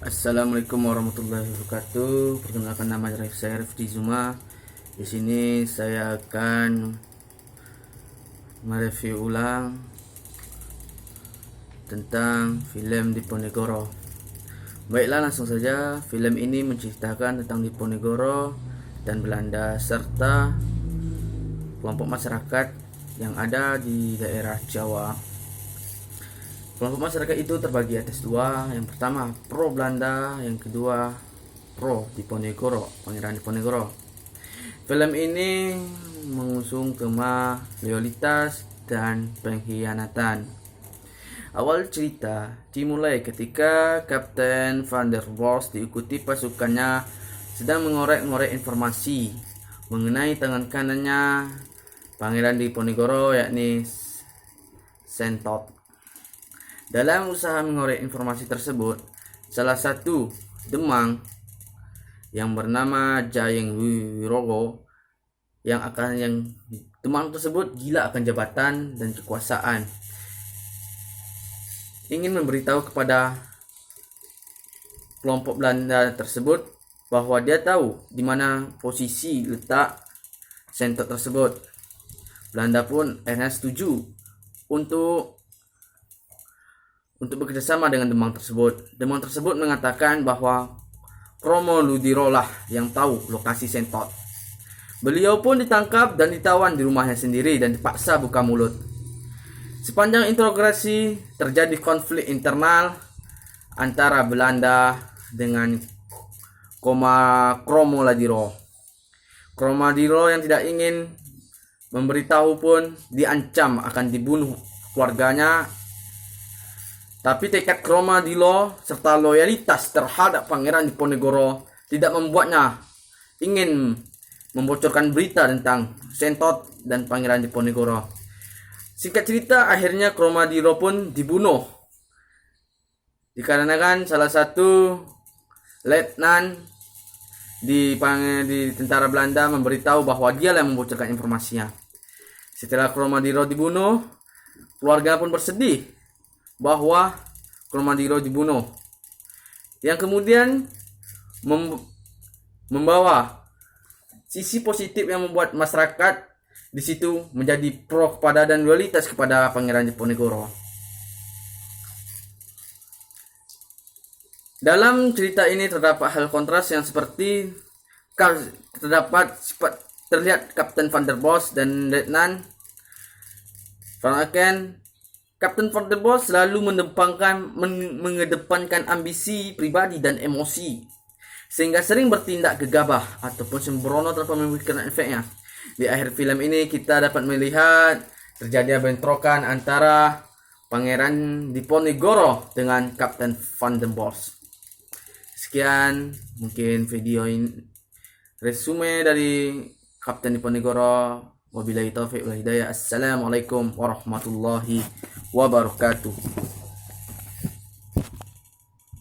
Assalamualaikum warahmatullahi wabarakatuh. Perkenalkan, nama saya Rifdi Zuma. Di sini saya akan mereview ulang tentang film Diponegoro. Baiklah, langsung saja. Film ini menceritakan tentang Diponegoro dan Belanda serta kelompok masyarakat yang ada di daerah Jawa. Kelompok masyarakat itu terbagi atas dua. Yang pertama pro Belanda, yang kedua pro Diponegoro, Pangeran Diponegoro. Film ini mengusung tema loyalitas dan pengkhianatan. Awal cerita dimulai ketika Kapten Van der Bos diikuti pasukannya sedang mengorek-ngorek informasi mengenai tangan kanannya Pangeran Diponegoro, yakni Sentot. Dalam usaha mengorek informasi tersebut, salah satu demang yang bernama Jayeng Wirogo yang demang tersebut gila akan jabatan dan kekuasaan, ingin memberitahu kepada kelompok Belanda tersebut bahwa dia tahu di mana posisi letak Sentot tersebut. Belanda pun akhirnya setuju untuk bekerjasama dengan demang tersebut. Demang tersebut mengatakan bahwa Kromo Ludiro lah yang tahu lokasi Sentot. Beliau pun ditangkap dan ditawan di rumahnya sendiri dan dipaksa buka mulut. Sepanjang interogasi terjadi konflik internal antara Belanda dengan Kromo Ladiro. Kromo Ladiro yang tidak ingin memberitahu pun diancam akan dibunuh keluarganya. Tapi tekad Kromo Ladiro serta loyalitas terhadap Pangeran Diponegoro tidak membuatnya ingin membocorkan berita tentang Sentot dan Pangeran Diponegoro. Singkat cerita, akhirnya Kromo Ladiro pun dibunuh dikarenakan salah satu letnan di tentara Belanda memberitahu bahwa dia yang membocorkan informasinya. Setelah Kromo Ladiro dibunuh, keluarga pun bersedih bahwa Kromo Ladiro dibunuh, yang kemudian membawa sisi positif yang membuat masyarakat di situ menjadi pro kepada dan loyalitas kepada Pangeran Diponegoro. Dalam cerita ini terdapat hal kontras yang seperti terlihat Kapten Van der Bos dan Letnan Van Aken. Kapten Van der Bos selalu mengedepankan ambisi pribadi dan emosi, sehingga sering bertindak gegabah ataupun sembrono tanpa memikirkan efeknya. Di akhir film ini kita dapat melihat terjadi bentrokan antara Pangeran Diponegoro dengan Kapten Van der Bos. Sekian mungkin video ini resume dari Kapten Diponegoro. Wabillahi taufiq wal hidayah. Assalamualaikum warahmatullahi wabarakatuh.